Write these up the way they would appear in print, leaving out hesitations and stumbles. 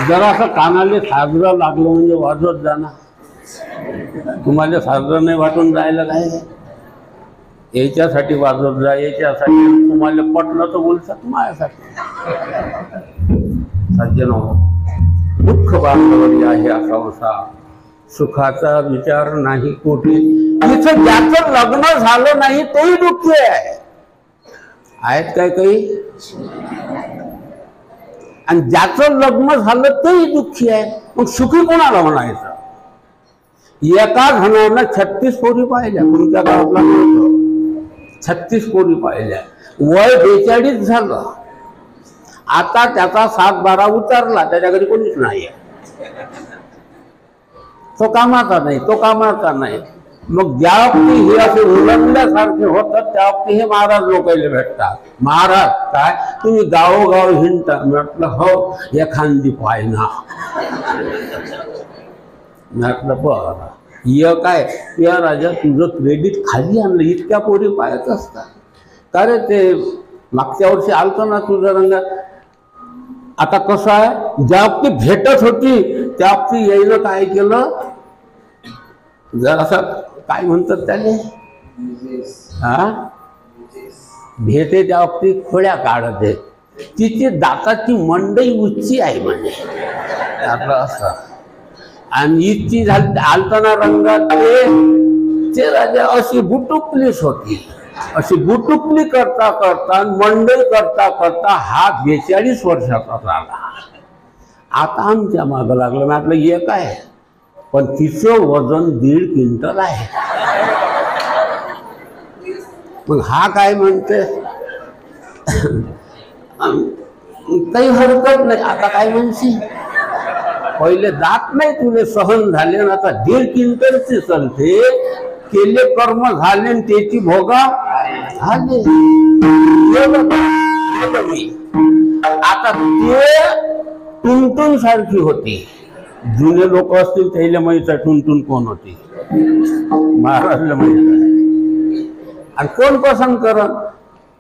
जरा असं कानाले साजरं लागलं म्हणजे वाजत जाणार. तुम्हाला साजरं नाही वाटून जायला काय, याच्यासाठी वाजत जा, याच्यासाठी. तुम्हाला पटलं तर बोलतात माझ्यासाठी. सज्जन दुःख बांधवरी आहे संसार, सुखाचा विचार नाही कोठी. तिथं ज्याचं लग्न झालं नाही तोही दुःखी आहे. आहेत काय काही? आणि ज्याचं लग्न झालं तेही दुःखी आहे. मग सुखी कोणाला म्हणायचं? एका जणानं 36 पोरी पाहिल्या. तुमच्या गावातला 36 पोरी पाहिल्या. वय 42 झालं. आता त्याचा 7-12 उतरला. त्याच्या घरी कोणीच नाही. तो कामाचा नाही, तो कामाचा नाही. मग ज्या वक्ती हे असे उलटल्यासारखे होतात त्या वक्ती हे महाराज लोकांना भेटतात. महाराज काय तुम्ही गावोगाव हिंडता? म्हटलं हो, एखादी पाहिना. म्हटलं बरं, ये काय या राजा तुझं क्रेडिट खाली आणलं, इतक्या पोरी पाहत असतात का रे? ते मागच्या वर्षी आलतं ना तुझ्या रंगात. आता कसं आहे, ज्या वक्ती भेटत होती त्या वक्ती यायनं काय केलं, जरासा काय म्हणतात त्याने, हा भेटे त्या वक्ती खोड्या काढत आहे. तिची दाताची मंडई उच्ची आहे म्हणजे असं. आणि इतकी झाली आलताना रंगात ते राजा अशी बुटुकलीच होती. अशी बुटुकली करता करता मंडई करता करता हा 42 वर्षाचा झाला. आता आमच्या मागं लागलं. मी आपलं एक आहे पण तिचं वजन 1.5 क्विंटल आहे. मग हा काय म्हणते, काही हरकत नाही. आता काय म्हणशी, पहिले दात नाही तुले सहन झाले ना, आता 1.5 क्विंटलची चलते. केले कर्म झाले आणि त्याची भोगा झाले. आता ते टुनटुन सारखी होती. जुने लोक असतील त्याला माहित आहे टुनटुन कोण होती. महाराजला माहित आहे. आणि कोण पसंत करत?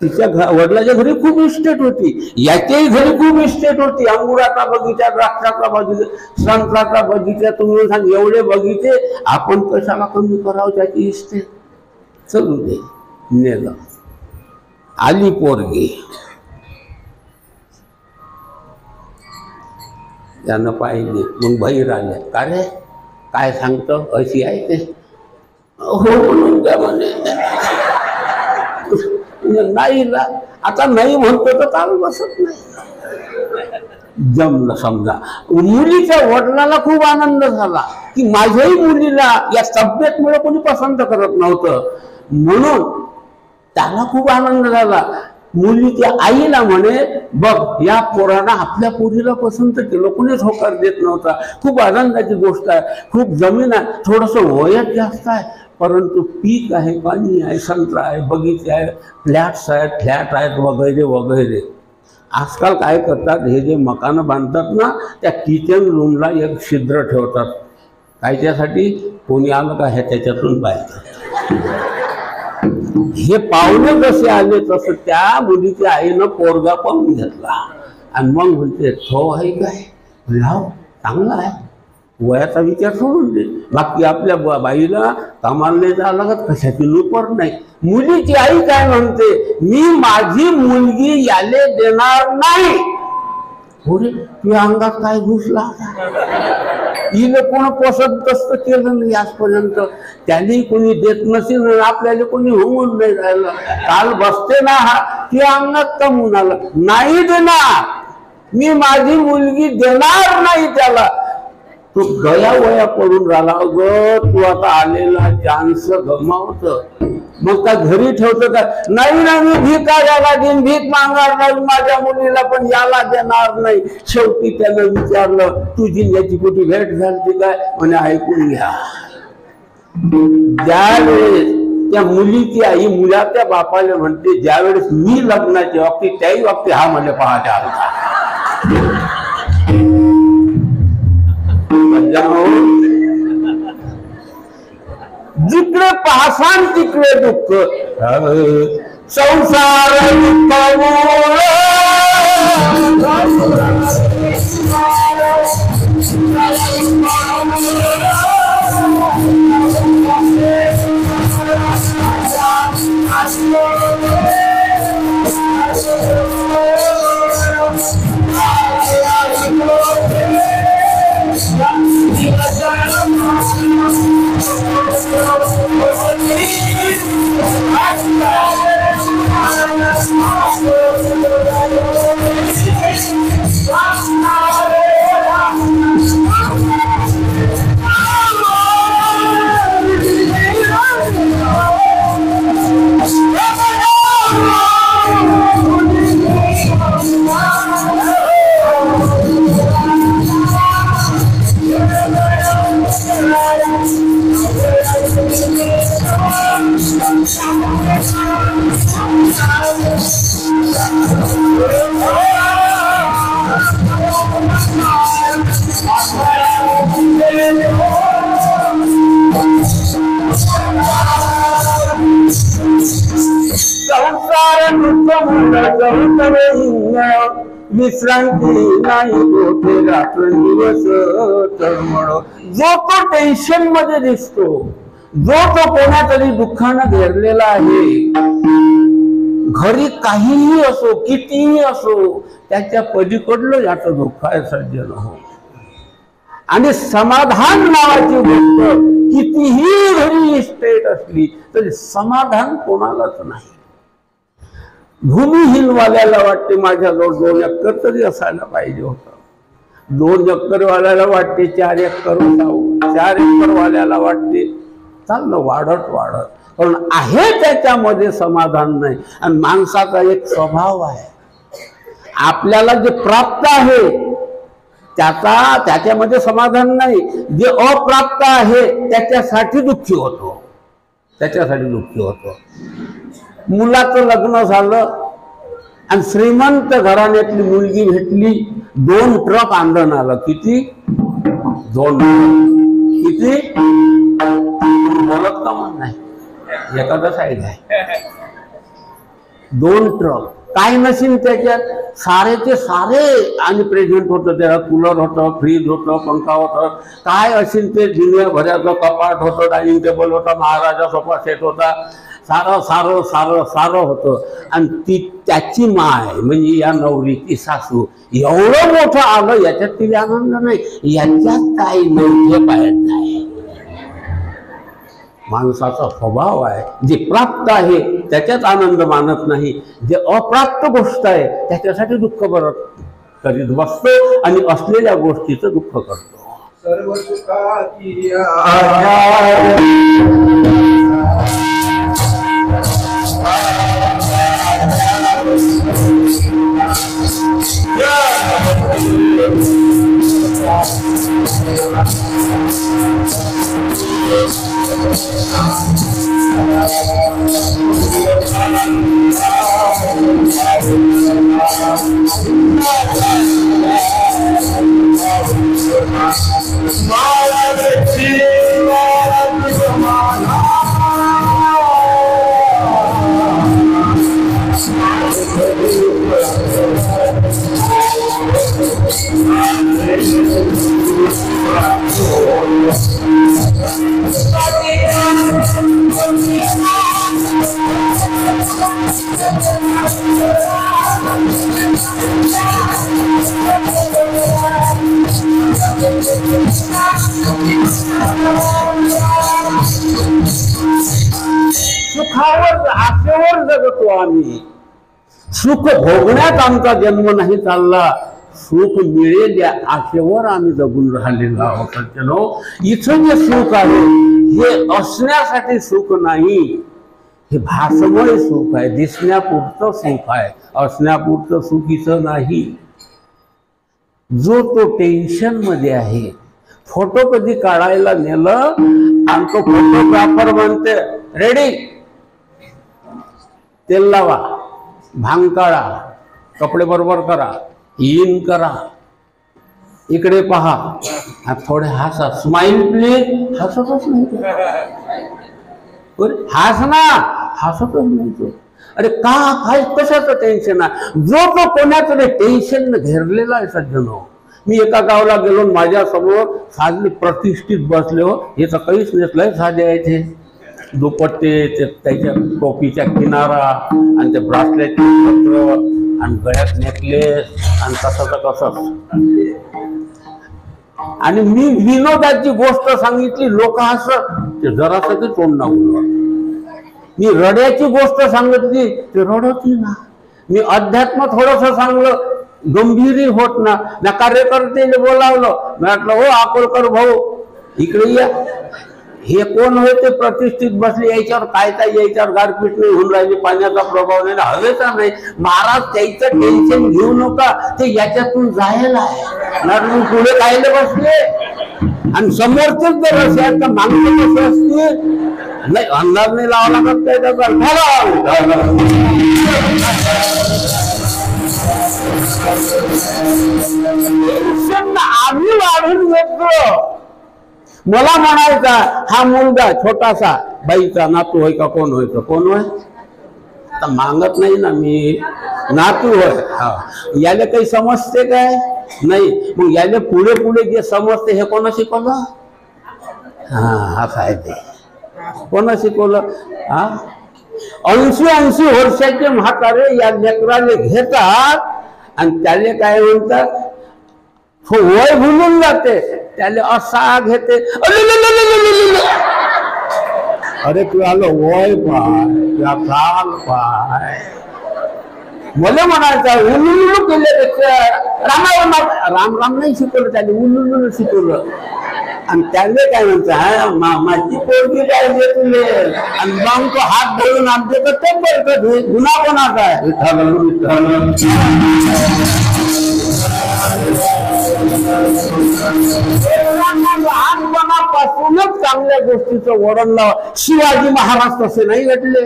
तिच्या वडिलाच्या घरी खूप इस्टेट होती, याच्याही घरी खूप इस्टेट होती. अंगुराचा बगीचा, द्राक्षाचा बगीचा, संत्राचा बगीचा. तुम्ही सांग एवढे बगीचे आपण कशाला कमी करावं त्याची इस्टेट? चलू दे. नेलं. आली पोरगी, त्यानं पाहिजे. मग बाहेर आले. का रे काय सांगतो, अशी आहे ते? हो म्हणून त्या म्हणे नाही. आता नाही म्हणतो तर चालू बसत नाही. जमलं समजा. मुलीच्या वडिलाला खूप आनंद झाला की माझ्याही मुलीला या तब्येतमुळे कोणी पसंत करत नव्हतं, म्हणून त्याला खूप आनंद झाला. मुलीच्या आईला म्हणे बघ या पोरानं आपल्या पोरीला पसंत केलं, कोणीच होकार देत नव्हता. खूप आनंदाची गोष्ट आहे. खूप जमीन आहे, थोडंसं वयात जास्त आहे, परंतु पीक आहे, पाणी आहे, संत्रा आहे, बगीचे आहे, फ्लॅट्स आहेत वगैरे वगैरे. आजकाल काय करतात, हे जे मकानं बांधतात ना त्या किचन रूमला एक छिद्र ठेवतात. कायच्यासाठी? कोणी आलं का हे त्याच्यातून बाहेर. हे पाहुणे जसे आले तसं त्या मुलीच्या आईनं पोरगा पाहून घेतला आणि मग म्हणते तो आहे काय राव चांगला आहे, वयाचा विचार सोडून दे. बाकी आपल्या बाईला कामाला नाही जावं लागत, कशाची लुपर नाही. मुलीची आई काय म्हणते, मी माझी मुलगी याले देणार नाही. होरे तुझ्या अंगात काय घुसला? हिला कोण पसंत कसं केलं नाही आजपर्यंत, त्याने कोणी देत नसेल, आपल्याला कोणी होऊन नाही राहिलं. काल बसते ना हा ती अंगात कमून आला, नाही देणार, मी माझी मुलगी देणार नाही त्याला. तो गया वया पडून राहिला. अगं तू आता आलेला चान्स गमावत, मग काय घरी ठेवतो का? नाही ना मी भिकाऱ्याला देईन, भीक मागणार नाही माझ्या मुलीला, पण याला देणार नाही. शेवटी त्यानं विचारलं तुझी याची कुठे भेट झाली काय? म्हणे ऐकून घ्या. ज्यावेळेस त्या मुलीची आई मुलाच्या बापाला म्हणते ज्यावेळेस मी लग्नाची बाबतीत त्याही बाबतीत हा मला पाहता आला. जिकडे पाहसान तिकडे दुःख, संसार दुःख विश्रांती नाही होते रात्रंदिवस तळमळ. जो तो टेन्शन मध्ये दिसतो, जो तो कोणातरी दुःखानं घेरलेला आहे, घरी काहीही असो कितीही असो त्याच्या पलीकडलं याचं दुःख आहे सज्जन हो. आणि समाधान नावाची गोष्ट कितीही घरी इस्टेट असली तरी समाधान कोणालाच नाही. भूमिहीनवाल्याला वाटते माझ्याजवळ 2 एकर तरी असायला पाहिजे होतं. 2 एकर वाल्याला वाटते 4 एकर असावं. 4 एकर वाल्याला वाटते चाललं वाढत वाढत, पण आहे त्याच्यामध्ये समाधान नाही. आणि माणसाचा एक स्वभाव आहे, आपल्याला जे प्राप्त आहे त्याच्यामध्ये समाधान नाही, जे अप्राप्त आहे त्याच्यासाठी दुःखी होतो, त्याच्यासाठी दुःखी होतो. मुलाचं लग्न झालं आणि श्रीमंत घराण्यातली मुलगी भेटली, 2 ट्रक आंदण आलं. किती? 2 किती? बोलत का मग नाही, एखादा साईड आहे. 2 ट्रक, काय नशीन त्याच्यात, सारेचे सारे आणि प्रेझेंट होतं. त्याला कूलर होतं, फ्रीज होतं, पंखा होतं, काय असेल ते दुनियाभराचं कपाट होतं, डायनिंग टेबल होता, महाराजा सोफा सेट होता, सारं सारं सारं सारं होतं. आणि त्याची माय म्हणजे या नवरीची सासू एवढं मोठं आलं, याच्यात तिला आनंद नाही, याच्यात काही नव्हते पाहिजे नाही. माणसाचा स्वभाव आहे, जे प्राप्त आहे त्याच्यात आनंद मानत नाही, जे अप्राप्त गोष्ट आहे त्याच्यासाठी दुःख करीत बसतो आणि असलेल्या गोष्टीचं दुःख करतो. सर्व सुखाची सुखावर आशेवर जगतो आम्ही. सुख भोगण्यात आमचा जन्म नाही चालला, सुख मिळेल या आशेवर आम्ही जगून राहिलेलो आहोत. इथं जे सुख आहे हे असण्यासाठी सुख नाही, हे भासमय सुख आहे, दिसण्यापुरतं सुख आहे, असण्यापुरतं सुख इथं नाही. जो तो टेन्शन मध्ये आहे, फोटो कधी काढायला नेलं आणि तो फोटोग्राफर म्हणते रेडी, तेल लावा, भांग काढा, कपडे बरोबर करा, इन करा, इकडे पहा, थोडे हसा, स्माइल प्लीज, हसतच नाही, हस ना, हसतच नाही तो. अरे का, काय कशाचं टेन्शन आहे? जो तो कोणाकडे टेन्शन घेरलेला आहे सज्जनो. मी एका गावाला गेलो, माझ्या समोर साधे प्रतिष्ठित बसले हो, हे तर काहीच नसलंय, साधे आहे ते दुपट्टे, त्याच्या टोपीच्या किनारा आणि ते ब्रासलेटचे पत्र, आणि गळ्यात नेकलेस आणि तसं तर कसं. आणि मी विनोदाची गोष्ट सांगितली, लोक हसत, ते जरासं ते तोंड नागू. मी रड्याची गोष्ट सांगितली, ते रडती ना. मी अध्यात्म थोडस सांगलं, गंभीर होत ना. कार्यकर्त्याने बोलावलं, म्हटलं हो अकोलकर भाऊ इकडे या. हे कोण होते प्रतिष्ठित बसले, याच्यावर काय याच्यावर गारपीट नाही होऊन राहिली, पाण्याचा प्रभाव नाही, हवेचा नाही. महाराज त्याचं टेन्शन घेऊ नका, ते याच्यातून जायला आहे. पुढे कायले बसले आणि समोरचेच जर असे आहेत तर माणसं कसे असतील. नाही अंदाज नाही लावा लागत काय त्याचा. आम्ही वाढून घेतो. मला म्हणायचा हा मुलगा छोटासा बाईचा नातू होय का कोण होय का कोण होय, आता मागत नाही ना मी, नातू होय. हा याला काही समजते काय नाही. मग याला पुढे पुढे जे समजते हे कोणा शिकवलं. हा असं आहे ते. कोणा शिकवलं. हा 80 वर्षाचे म्हातारे या लेकराले घेतात आणि त्याले काय म्हणतात, वय भुलून जाते, त्याला असा घेते. अरे तू आलो वय पाय काल पाय. मला म्हणायचं उलुलू केले, राम राम नाही शिकवलं त्याने, उलुलू शिकवलं. आणि त्याने काय म्हणतात माझी पोरगी काय दे तुले, आणि मग तो हात धरून आमचे तर ते बरकत गुन्हा कोणाचा आहे. लहानपणापासूनच चांगल्या गोष्टीचं वळण लावा. शिवाजी महाराज तसे नाही घडले.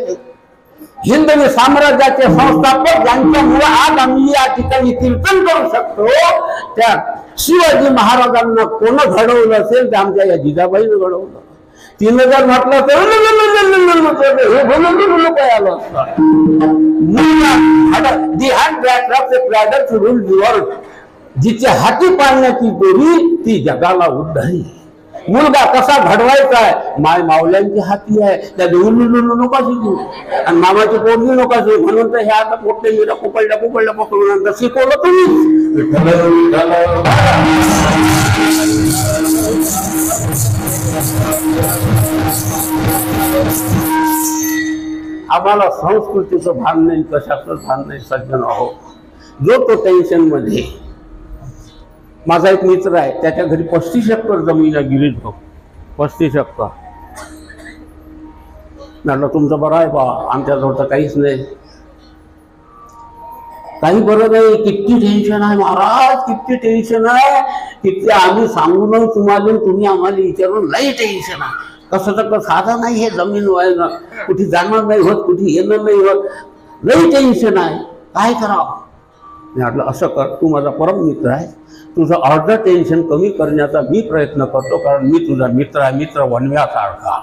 हिंदवी साम्राज्याचे संस्थापक ज्यांच्यामुळे आज आम्ही या ठिकाणी कीर्तन करू शकतो, त्या शिवाजी महाराजांना कोण घडवलं असेल तर आमच्या या जिजाबाईनं घडवलं. तिनं जर म्हटलं तर हे बोलून काय आलं असतं. जिच्या हाती पाळण्याची दोरी ती जगाला उद्धारी. मुलगा कसा घडवायचा आहे माय मावल्यांची हाती आहे. त्या उलुलू नका शिकू आणि मामाची पोरगी नका शिकू. म्हणून तर हे आता पोटले मिरा कुपडल्या पकडून शिकवलं तुम्ही. आम्हाला संस्कृतीचं भान नाही, कशाचं भान नाही. सज्जन आहो जो तो टेन्शन मध्ये. माझा एक मित्र आहे, त्याच्या घरी 35 एकर जमीन आहे गिरीश भाऊ, 35 एकर. म्हटलं तुमचं बरं आहे बा, आमच्याजवळ तर काहीच नाही. काही बरं नाही. किती टेन्शन आहे महाराज, किती टेन्शन आहे. किती आम्ही सांगून तुम्हाला, तुम्ही आम्हाला विचारून लई टेन्शन आहे. कसं तर साधं नाही हे जमीन व्हायला, कुठे जाणं नाही होत, कुठे येणं नाही होत, लई टेन्शन आहे. काय करावं. मी म्हटलं असं कर, तू माझा परम मित्र आहे, तुझं अर्ध टेन्शन कमी करण्याचा मी प्रयत्न करतो, कारण मी तुझा मित्र आहे. मित्र वनव्यासारखा.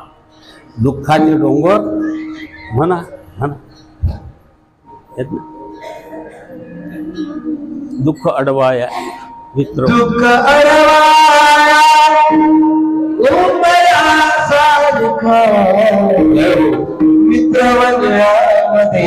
दुःखाचे डोंगर म्हणा म्हणा दुःख अडवाया मित्र, दुःख अडवाया मित्र वनव्यामध्ये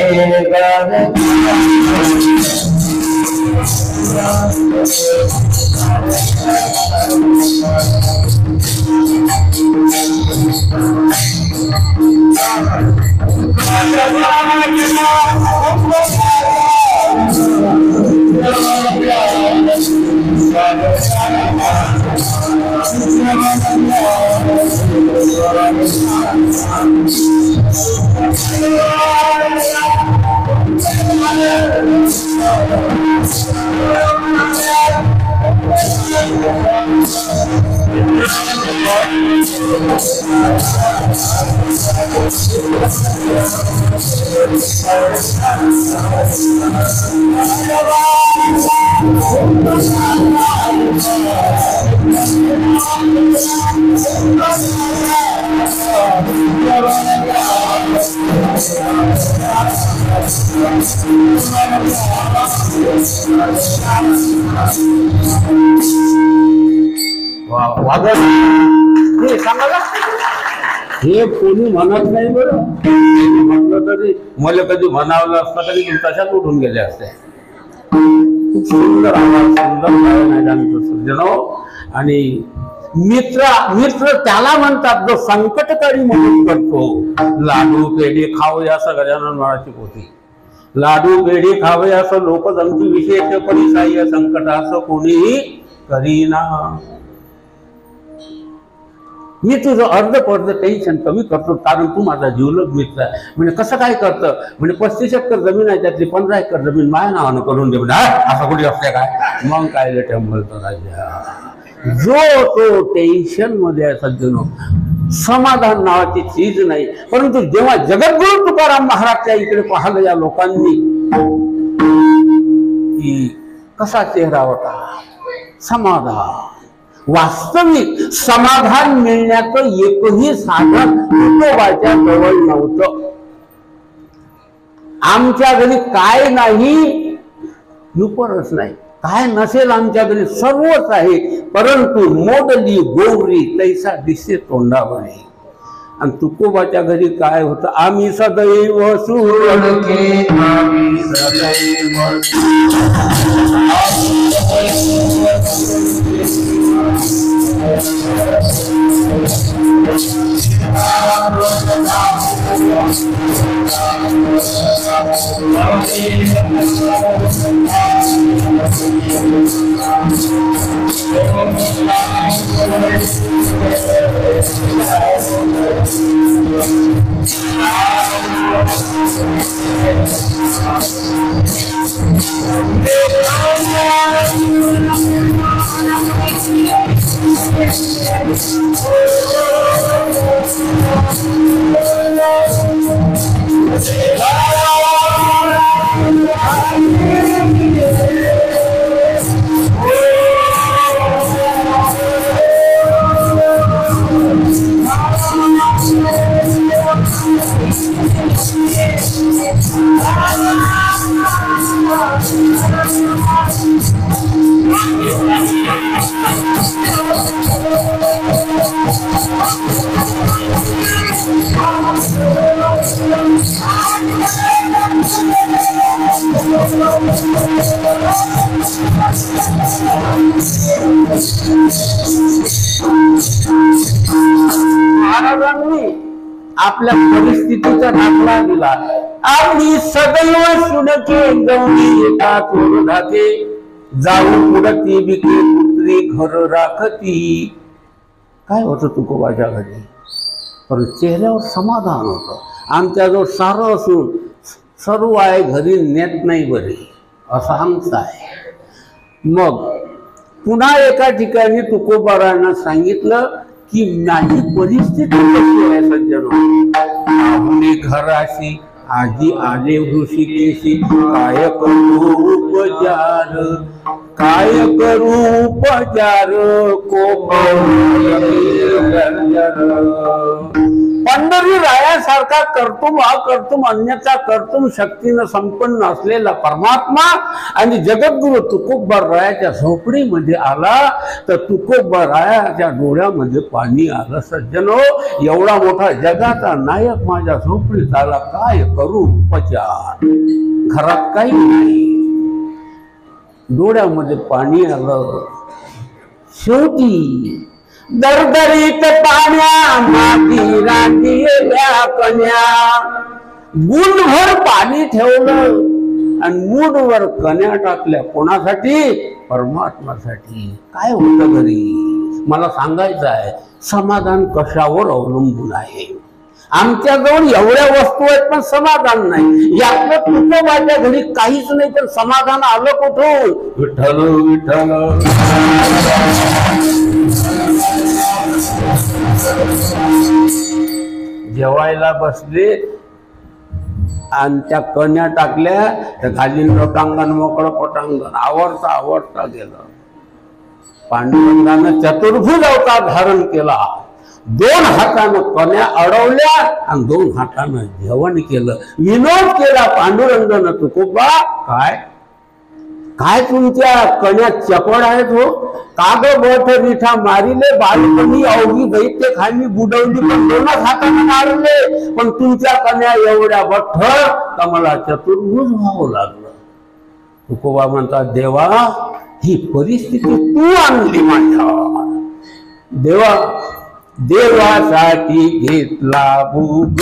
हे सांगा हे कोणी म्हणत नाही. बरं म्हटलं तरी मला कधी म्हणावलं असतं तरी तशाच उठून गेले असते. खूप सुंदर आवाज, सुंदर गायन आहे त्यांचं सज्जनो. आणि मित्र त्याला म्हणतात जो संकटकाळी मदत करतो. लाडू पेढे खावे असं गजानन महाराजची पोथी. लाडू पेढे खावे असं लोकजंतू विशेष परिसाह्य संकट असं कोणीही करीना. मी तुझं अर्ध टेन्शन कमी करतो कारण तू माझा जीवलग मित्र आहे. म्हणजे कसं काय करतं? म्हणजे 35 एकर जमीन आहे त्यातली 15 एकर जमीन माझ्या नावानं करून दे. म्हणजे असं कुठे असते काय? मग काय टेम्पलतो राजा. जो तो टेन्शन मध्ये आहे सज्जनो. समाधान नावाची चीज नाही. परंतु जेव्हा जगद्गुरु तुकाराम महाराजच्या इकडे पाहिलं या लोकांनी की कसा चेहरा होता, समाधान, वास्तविक समाधान मिळण्याचं एकही साधन तुकोबाच्या जवळ नव्हतं. आमच्या घरी काय नाही, नुपरच नाही, काय नसेल आमच्या घरी सर्वच आहे, परंतु मोडली गोवरी तैसा दिसे तोंडावरी. आणि तुकोबाच्या घरी काय होतं? आम्ही सदैव सुरडके, आम्ही सदैव महाराजांनी आपल्या परिस्थितीचा दाखला दिला. आम्ही सदैव सुनके गवळी एका चोर धाके, जाऊ पुढती बिके पुत्री घर राखती. काय होतं तुकोबाच्या घरी? पण चेहऱ्यावर समाधान होतं. आमच्याजवळ सारं असून सर्व आहे, घरी नेत नाही बरे, असा आमचा आहे. मग पुन्हा एका ठिकाणी तुकोबारांना सांगितलं की माझी परिस्थिती कशी आहे सज्जनो. घराशी आजी आले ऋषिकेशी, काय करू उपचार, काय करू उपचार, पंढरी रायासारखा कर्तुम अकर्तुम अन्यथा कर्तुम शक्तीनं संपन्न असलेला परमात्मा आणि जगद्गुरु तुकोबा रायाच्या झोपडीमध्ये आला तर तुकोबा रायाच्या डोळ्यामध्ये पाणी आलं. सज्जनो, एवढा मोठा जगाचा नायक माझ्या झोपडीत आला, काय करू उपचार, घरात काही नाही, डोळ्यामध्ये पाणी आलं. शेवटी दरदरीत पाण्या माती रांधील्या कन्या, गुणभर पाणी ठेवलं आणि मूडवर कन्या टाकल्या. कोणासाठी? परमात्मासाठी. काय होतं घरी? मला सांगायचं आहे, समाधान कशावर अवलंबून आहे? आमच्याजवळ एवढ्या वस्तू आहेत पण समाधान नाही. यातलं तुकोबाच्या घरी काहीच नाही पण समाधान आलं कुठून? विठ्ठल विठ्ठल. जेवायला बसले आणि त्या कन्या टाकल्या, त्या खाली लोटांगण मोकळं पटांगण आवडता गेलं. पांडुरंगानं चतुर्भुज अवतार धारण केला. 2 हातानं कन्या अडवल्या आणि 2 हातानं जेवण केलं. विनोद केला पांडुरंगानं. तुकोबा, काय तुमच्या कन्या चपड आहेत हो? काग बोठ रिठा मारिले, बालपणी अवघी दैत्य खाली बुडवली पण 2 हातानं मारले. पण तुमच्या कन्या एवढ्या बठ्ठ का मला चतुर्भुज व्हावं लागलं. तुकोबा म्हणतात, देवा ही परिस्थिती तू आणली माझ्या. देवा देवासाठी घेतला भूग.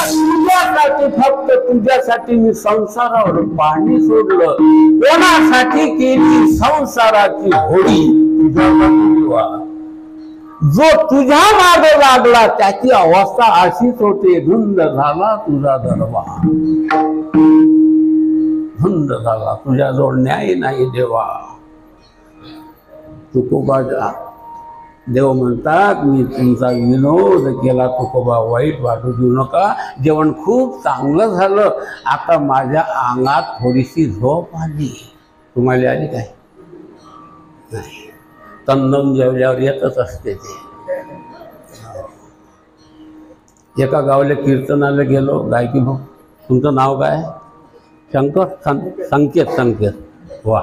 तुझ्यासाठी, फक्त तुझ्यासाठी मी संसारावर पाणी सोडलं. कोणासाठी केली संसाराची होडी. तुझ्यासाठी देवा. जो तुझ्या मागे लागला त्याची अवस्था अशीच होते. धुंद झाला तुझा दरबार, धुंद झाला. तुझ्याजवळ न्याय नाही देवा. तुकोबा देव म्हणतात, मी तुमचा विनोद केला तुकोबा, वाईट वाटू देऊ नका. जेवण खूप चांगलं झालं. आता माझ्या अंगात थोडीशी झोप आली. तुम्हाला आली काय? नाही. तंदम जेवल्यावर येतच असते ते. एका गावाला कीर्तनाला गेलो. गायकी भाऊ, तुमचं नाव काय? शंकर? संकेत. संकेत. वा,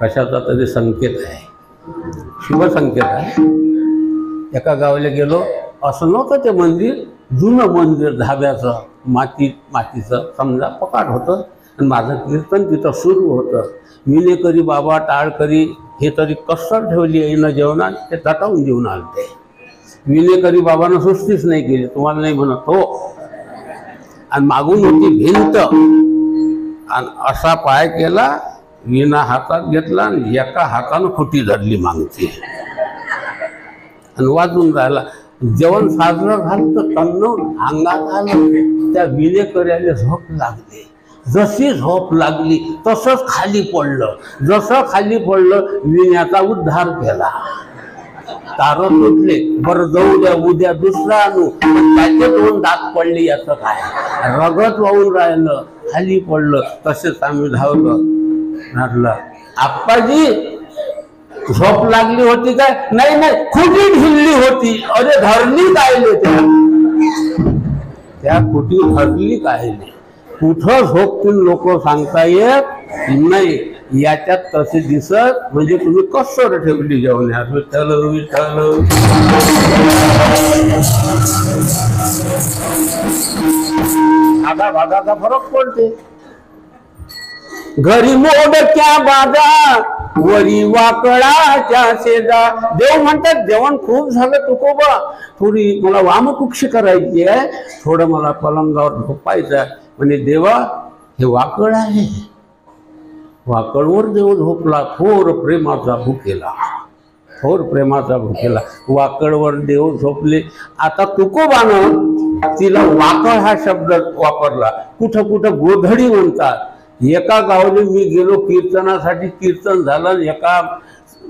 कशाचा तरी संकेत आहे, शुभसंकेत आहे. एका गावाला गेलो. असं नव्हतं ते मंदिर, जुनं मंदिर, धाब्याचं, मातीचं समजा पकाट होतं. आणि माझं कीर्तन तिथं सुरू होतं. विनेकरी बाबा, टाळकरी हे तरी कसर ठेवली आहे ना जेवणात, ते तटावून जेवून आले ते. विनेकरी बाबांना सुस्तीच नाही केली, तुम्हाला नाही म्हणत हो. आणि मागून होती भिंत, आणि असा पाय केला, विना हातात घेतला आणि एका हातानं खुटी धरली मागची आणि वाजून राहिला. जेवण साजरं झालं तर तन्नून अंगात आलं. त्या विनेकऱ्याला झोप लागली. जशी झोप लागली तसंच खाली पडलं. जसं खाली पडलं विण्याचा उद्धार केला. तारं तुटले. बरं जाऊ द्या, उद्या दुसरा आणू. त्याचे 2 दात पडले, याचं काय? रगत वाहून राहिलं, खाली पडलं. तसेच आम्ही धावलो. म्हटलं, आप्पाजी झोप लागली होती काय? नाही नाही, खुटी ढिल्ली होती. अरे धरली कायले? त्या खुटी धरली कायले? कुठं झोपतील लोक सांगता येत नाही. याच्यात तसे दिसत म्हणजे तुम्ही कसर ठेवली जेवण्यात. विठ्ठल विठ्ठल. भागाचा फरक पडते. घरी मोडक्या बाजा, वरी वाकडाच्या शेजा. देव म्हणतात, जेवण खूप झालं तुकोबा, थोडी मला वामकुक्षी करायची आहे, थोडं मला पलंगावर झोपायचं आहे. म्हणजे देवा, हे वाकड आहे. वाकडवर देव झोपला. थोर प्रेमाचा भुकेला, थोर प्रेमाचा भुकेला. वाकडवर देव झोपले. आता तुकोबानं तिला वाकड हा शब्द वापरला. कुठं कुठं गोधडी म्हणतात. एका गावाला मी गेलो कीर्तनासाठी. कीर्तन झालं. एका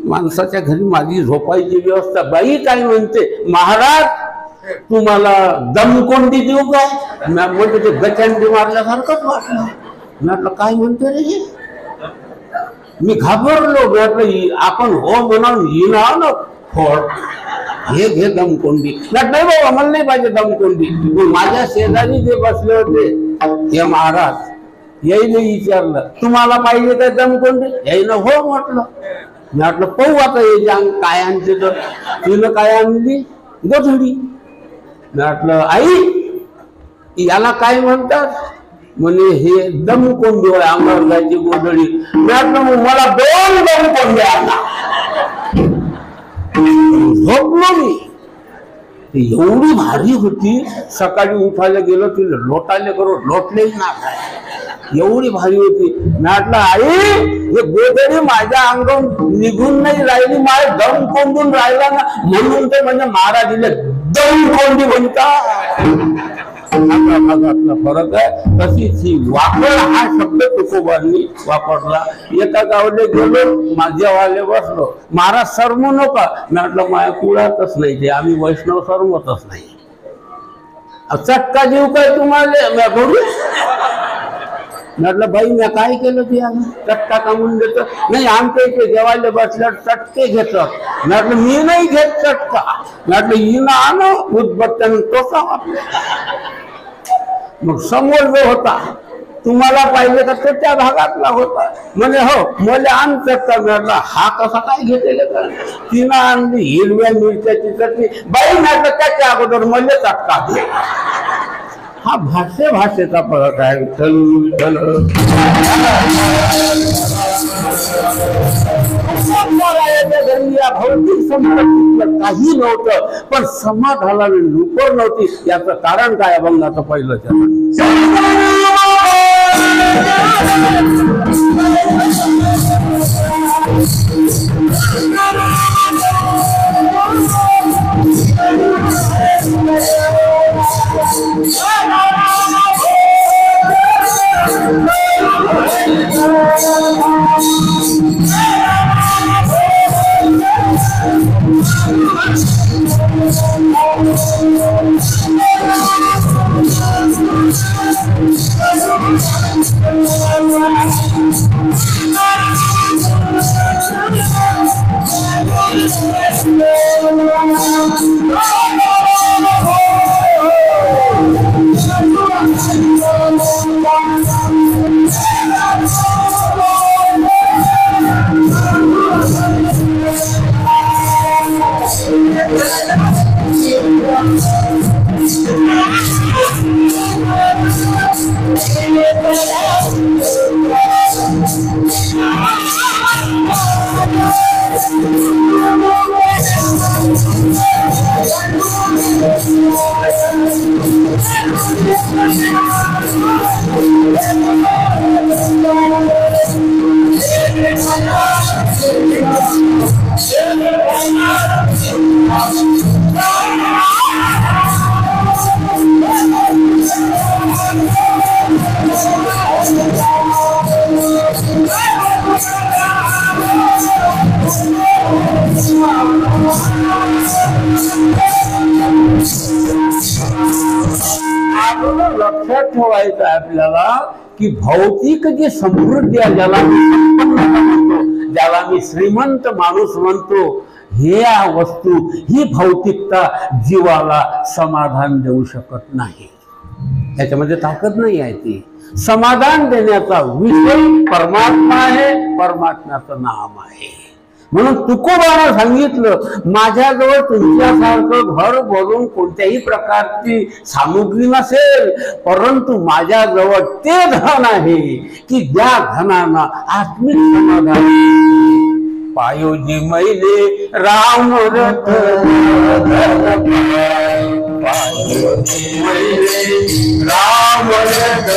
माणसाच्या घरी माझी झोपायची व्यवस्था. बाई काय म्हणते, महाराज तुम्हाला दमकोंडी देऊ काय? म्हणजे ते गचंडी मारल्यासारखंच वाटलं. म्हटलं काय म्हणते रे हे? मी घाबरलो. म्हटलं आपण हो म्हणावून येणार ना फोड. हे घे दमकोंडी. नाही बाबा, मला नाही पाहिजे दमकोंडी. माझ्या शेजारी जे बसले होते हे महाराज, याईने विचारलं, तुम्हाला पाहिजे काय दमकोंडी? याईनं हो म्हटलं. म्हटलं पाहू आता हे जांग काय आणते. तर तिनं काय आणली? गोधडी. म्हटलं आई याला काय म्हणतात? म्हणे हे दमकोंडी होय, अमरगाची गोधडी. म्हटलं मग मला 2 दमकोंड्या आणा. झोपलो मी. एवढी भारी होती. सकाळी उठायला गेलो तिला लोटायला करू, लोटलेच ना काय, एवढी भारी होती. म्हटलं आई हे गोधडी माझ्या अंगावरून निघून नाही राहिली, माझ्या दम कोंडून राहिला ना, म्हणून ते म्हणजे महाराजीला दम कोंडी म्हणतात. भागातला फरक आहे. तशीच ही वाकड हा शब्द तुकोबांनी वापरला. एका गावाला गेलो, माझ्यावाले बसलो. महाराज सरमू नका. म्हटलं माझ्या कुळातच नाही ते, आम्ही वैष्णव सरमतच नाही. चटका देऊ काय तुम्हाला? म्हटलं बाई मी काय केलं ते चटका कामून देतो नाही आमच्या इथे जेवायला बसल्यावर चटके घेतात म्हटलं मी नाही घेत चटका म्हटलं हिनं आणो उदबत्त्यानं टोचा मग समोर जो होता तुम्हाला पाहिजे का तो त्या भागातला होता म्हणजे हो मला आण चटका म्हटलं हा कसा काय घेतलेला का तिनं आणली हिरव्या मिरच्याची चटणी बाई म्हटलं त्याच्या अगोदर मला चटका दे हा भाषेचा फरक आहे भौतिक संपत्तीतलं काही नव्हतं पण समाधानाला लुकर नव्हती याचं कारण काय अभंगाचं पहिलं चरण लक्षात ठेवायचं आपल्याला की भौतिक जी समृद्धी आहे ज्याला मी श्रीमंत माणूस म्हणतो हे वस्तू ही भौतिकता जीवाला समाधान देऊ शकत नाही त्याच्यामध्ये ताकद नाही आहे ती समाधान देण्याचा विषय परमात्मा आहे परमात्म्याचं नाम आहे म्हणून तुकोबानं सांगितलं माझ्याजवळ तुमच्यासारखं घर भरून कोणत्याही प्रकारची सामुग्री नसेल परंतु माझ्याजवळ ते धन आहे की ज्या धनानं आत्मिक समाधान पायोजी मैले राम रथ पायोजी मैले राम रथ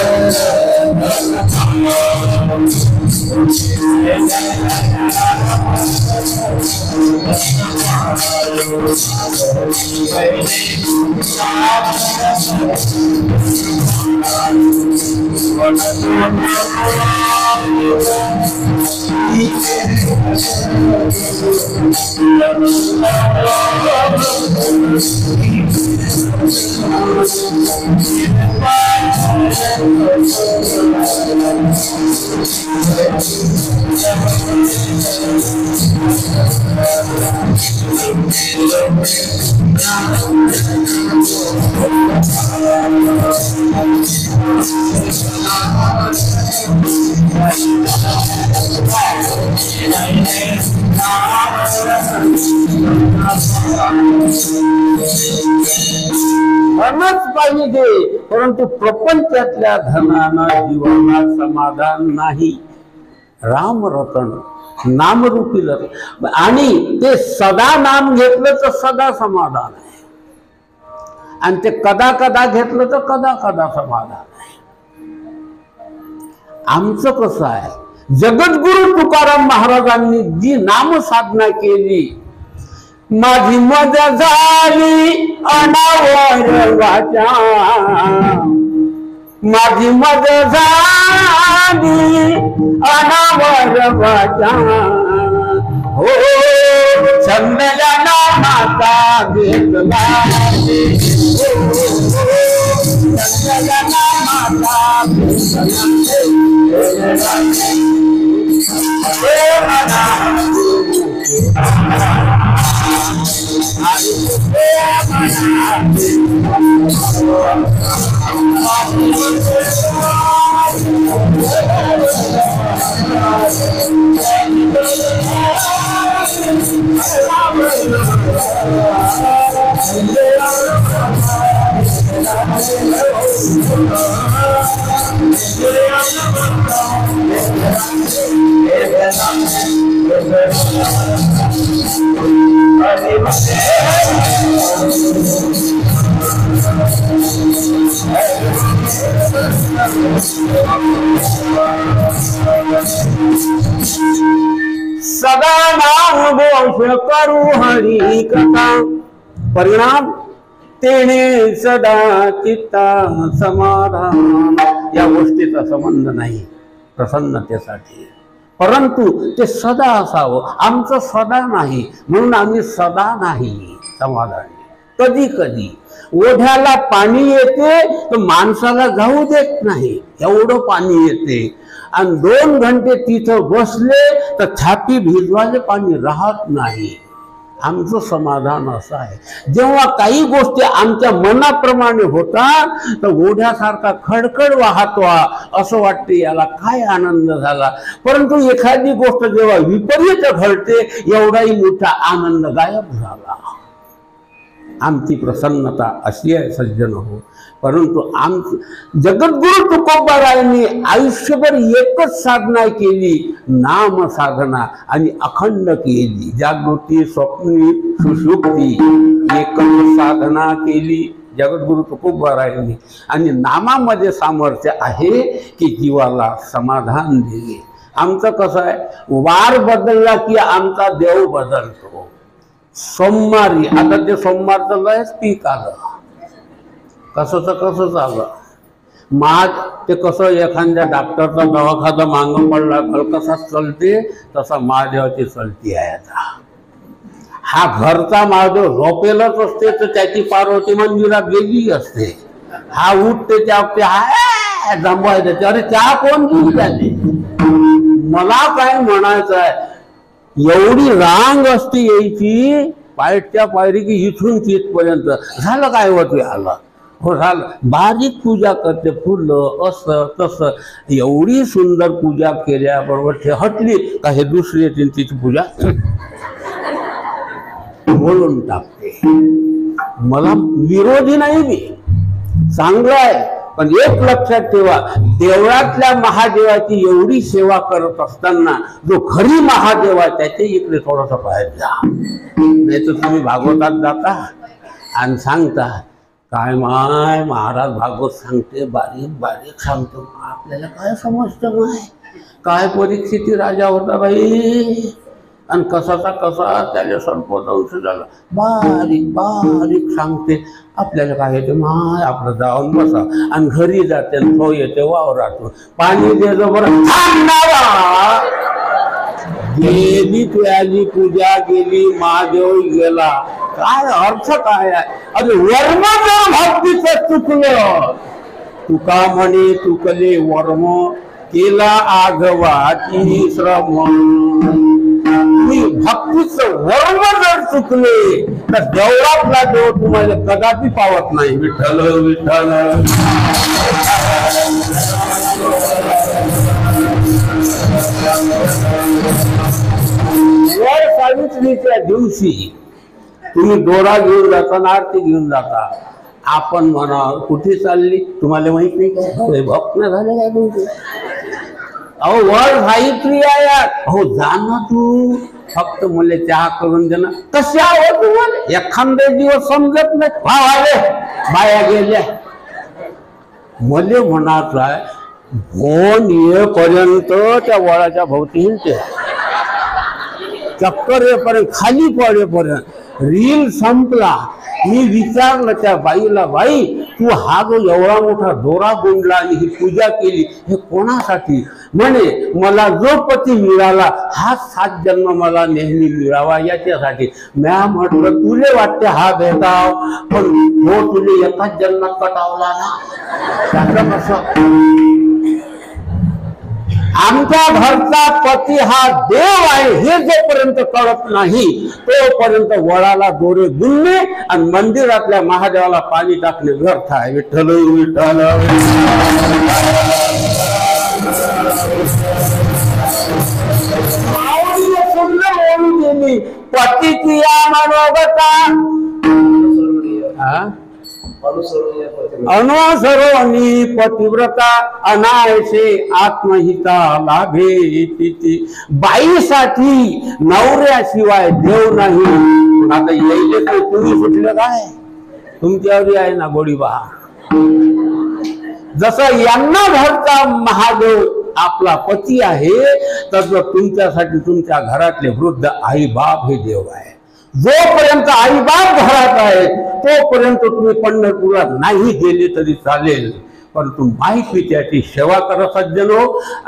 धनच पाहिजे परंतु प्रपंचातल्या धनानं जीवाला समाधान नाही राम रतन नामरूपी रतन आणि ते सदा नाम घेतलं तर सदा समाधान आहे आणि ते कदा कदा घेतलं तर कदा कदा समाधान आहे आमचं कसं आहे जगद्गुरु तुकाराम महाराजांनी जी नाम साधना केली माझी मजा झाली अनावर वाचा माझी मजा झाली अनावर वाचा हो छंदला नामाचा घेतला छंदला नामाचा सदा नाम घोष करू हरी कथा, परिणाम तेने सदा चित्ता समाधान. या गोष्टीचा संबंध नाही प्रसन्नतेसाठी, परंतु ते सदा असावं. आमचं सदा नाही म्हणून आम्ही सदा नाही समाधानी. कधी कधी ओढ्याला पाणी येते तर माणसाला जाऊ देत नाही, एवढं पाणी येते. आणि 2 घंटे तिथं बसले तर छाती भिजवायला पाणी राहत नाही. आमचं समाधान असं आहे, जेव्हा काही गोष्टी आमच्या मनाप्रमाणे होतात तर ओढ्यासारखा खडखड वाहतो, असं वाटते याला काय आनंद झाला. परंतु एखादी गोष्ट जेव्हा विपरीत घडते एवढाही मोठा आनंद गायब झाला. आमची प्रसन्नता अशी आहे सज्जन हो. परंतु जगद्गुरु तुकोबारायांनी आयुष्यभर एकच साधना केली, नाम साधना, आणि अखंड केली. जागृती स्वप्नी सुषुप्ती एकच साधना केली जगद्गुरु तुकोबारायांनी. आणि नामामध्ये सामर्थ्य आहे की जीवाला समाधान देणे. आमचं कसं आहे, वार बदलला की आमचा देव बदलतो. सोमवारी आता ते सोमवारचं लयच पीक आलं, कसं झालं महाग. ते कसं एखाद्या डॉक्टरचा दवाखाना मागं पडला कसा चलते तसा महादेवाची चलती आहे. आता हा घरचा महादेव झोपेलच असते तर त्याची पार्वती मंदिरात गेली असते. हा उठते त्या हा जमवायचं ते, अरे त्या कोण घेऊन त्याने. मला काय म्हणायचं आहे, एवढी रांग असते यायची पायटच्या पायरी की इथून तिथपर्यंत. झालं काय होत आला हो, झालं. बारीक पूजा करते, फुलं असं तसं. एवढी सुंदर पूजा केल्याबरोबर ते हटली का हे दुसरी येते तिची पूजा बोलून टाकते. मला विरोधी नाही, मी चांगलं आहे. पण एक लक्षात ठेवा, देवळातल्या महादेवाची एवढी सेवा करत असताना जो खरी महादेव आहे त्याच्या इकडे थोडंसं बाहेर जा. नाही तर तुम्ही भागवतात जाता आणि सांगता काय माय महाराज भागवत सांगते, बारीक बारीक सांगतो. आपल्याला काय समजतं नाही, काय परिस्थिती राजा होता बाई, आणि कसाचा कसा त्याला सर्पदंश झाला. बारीक बारीक सांगते. आपल्याला काय येते, माय आपलं जाऊन बसा. आणि घरी जाते तो येते वावरातून, पाणी देतो बरं. गेली तुझी पूजा केली, महादेव गेला. काय अर्थ काय आहे. अरे वर्म जर भक्तीचं चुकलं, तुका म्हणे चुकले वर्म, केला आघवाची श्रम. भक्तीचं वर्म जर चुकले तर देवळातला देव तुम्हाला कदापि पावत नाही. विठ्ठल विठ्ठल. वर सावित्रीच्या दिवशी तुम्ही दोरा घेऊन जाता, आरती घेऊन जाता. आपण म्हणा कुठे चालली, तुम्हाला माहित नाही का, भक्त न झाले काय तुमचे. अहो वर सावित्री आहे, हो जा ना तू, फक्त मुले चहा करून दे ना. कशा हो तुम्हाला एखाद्या दिवस समजत नाही. भावाले बाया गेल्या, मले म्हणायचं आहे फोन येपर्यंत त्या वळाच्या भोवती हिंडते, चक्कर येपर्यंत खाली पडेपर्यंत. रील संपला. मी विचारलं त्या बाईला, बाई तू हा जो एवढा मोठा दोरा गोंडला आणि ही पूजा केली हे कोणासाठी? म्हणे मला जो पती मिळाला हा 7 जन्म मला नेहमी मिळावा याच्यासाठी. म्या म्हटलं तुले वाटते हा भेदाव, पण हो तुले एकाच जन्मात कटावला ना. त्याचं कसं? आमच्या घरचा पती हा देव आहे हे जोपर्यंत कळत नाही तोपर्यंत वडाला दोरे गुंडणे आणि मंदिरातल्या महादेवाला पाणी टाकणे व्यर्थ आहे. विठ्ठल विठ्ठल बोलू गेली पतीची या मनोगता अनुसरणी पतिव्रता अनायसे आत्महिता लाभे तिची. बाईसाठी नवऱ्याशिवाय देव नाही. आता येईल तर तुम्ही सुटलं काय? तुमच्यावरी आहे ना गोडीबा. जसं यांना घरचा महादेव आपला पती आहे तसं तुमच्यासाठी तुमच्या घरातले वृद्ध आई बाप हे देव आहे. जोपर्यंत आई बाप घरात आहे तोपर्यंत तुम्ही पंढरपूरला नाही गेले तरी चालेल, परंतु माई पित्याची सेवा करा सज्जनो.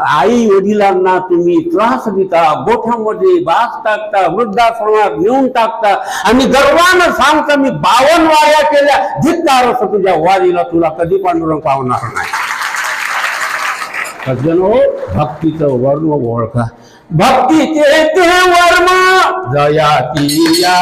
आई वडिलांना तुम्ही त्रास देता, गोठ्यामध्ये बास टाकता, वृद्धाश्रमात नेऊन टाकता आणि गर्वानं सांगता मी 52 वाऱ्या केल्या. धिक्कार असं तुझ्या वारीला, तुला कधी पांडुरंग पावणार नाही. सज्जनो भक्तीचं वर्ण ओळखा. भक्तीचे ते वर्म जयाती या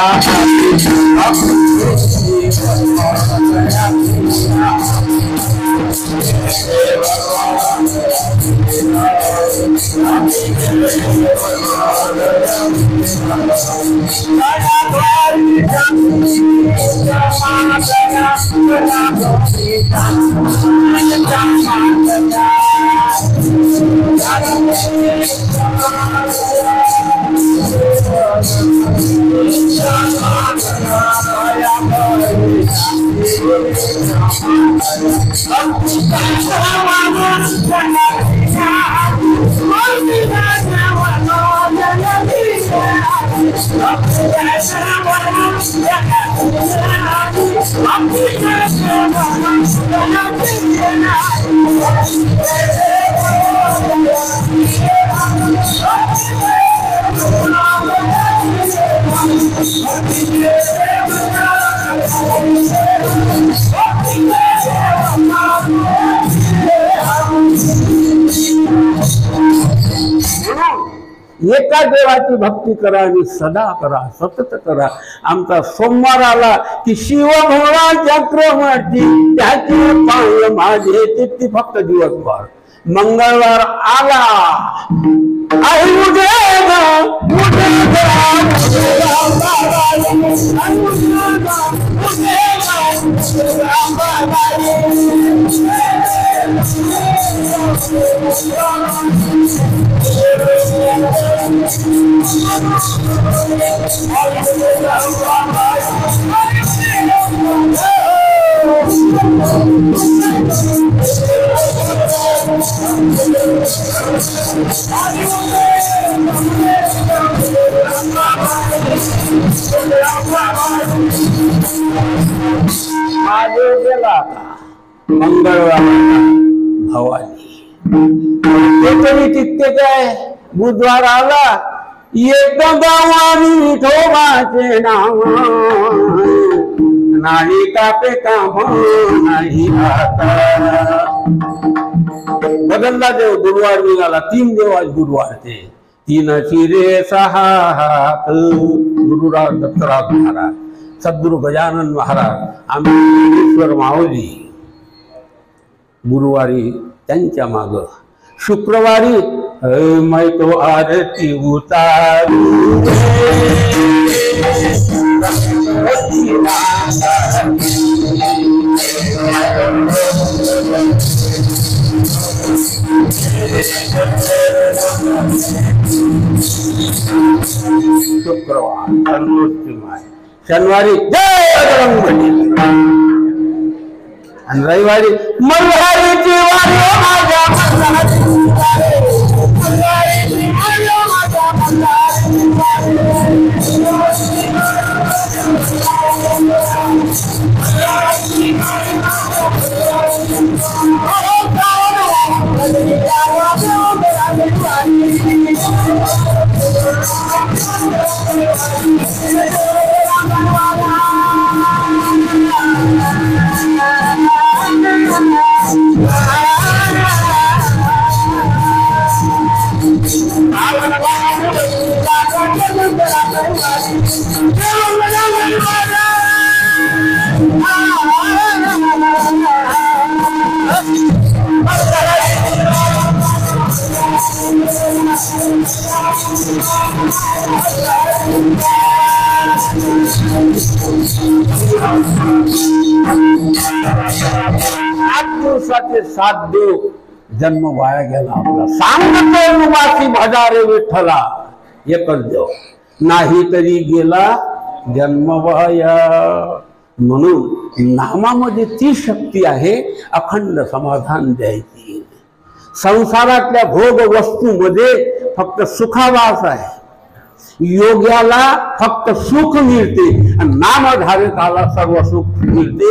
एका देवाची भक्ती करा आणि सदा करा, सतत करा. आमचा सोमवार आला की शिवभोळा चक्रवर्ती त्याचे पाय माझे ते फक्त दिवसभर. मंगळवार आला आई उठे गेला मंगळवार भवानी तितके काय. बुधवार आला एकदम गावानी विठोबाचे नाव नाही कापे काम नाही आता. बदलला देव. गुरुवार निघाला. 3 देव आज गुरुवारचे. 3 शिरे 6 हात. गुरुराव दत्तराव महाराज, सद्गुरु गजानन महाराज, आम्ही माऊली गुरुवारी त्यांच्या माग. शुक्रवारी मैं तो आरती उतारू शुक्रवार शनिवारी जय बजरंग आणि रविवारी मल्हारीची वारी माझ्या मल्हारी साथ देव जन्म वाया गेला आपला. सांगतो उमासी भजारे विठ्ठला एकच देव, नाही तरी गेला जन्म वाया. म्हणून नामामध्ये ती शक्ती आहे अखंड समाधान द्यायची. संसारातल्या भोग वस्तूमध्ये फक्त सुखावास आहे. योग्याला फक्त सुख मिळते आणि नामधारकाला सर्व सुख मिळते.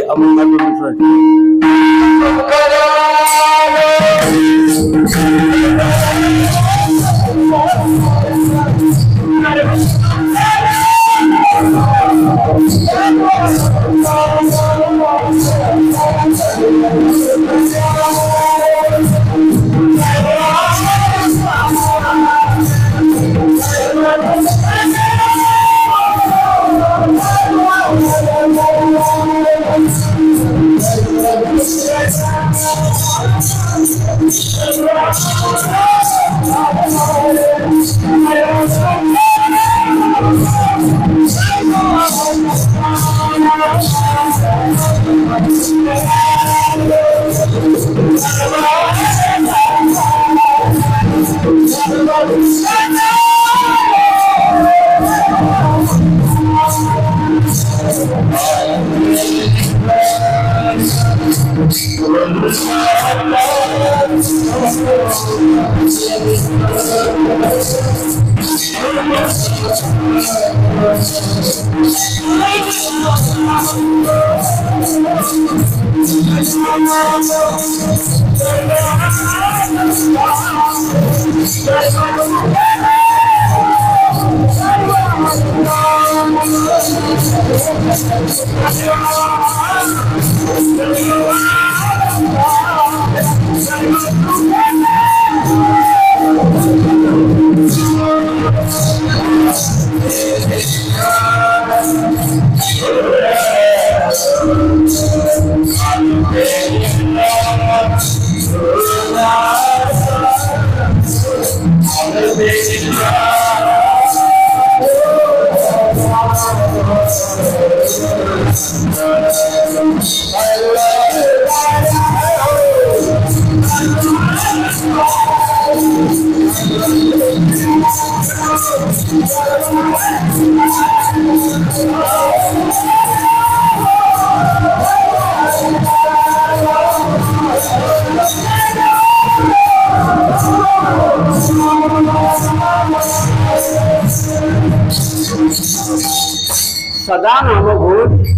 सदा नामघोष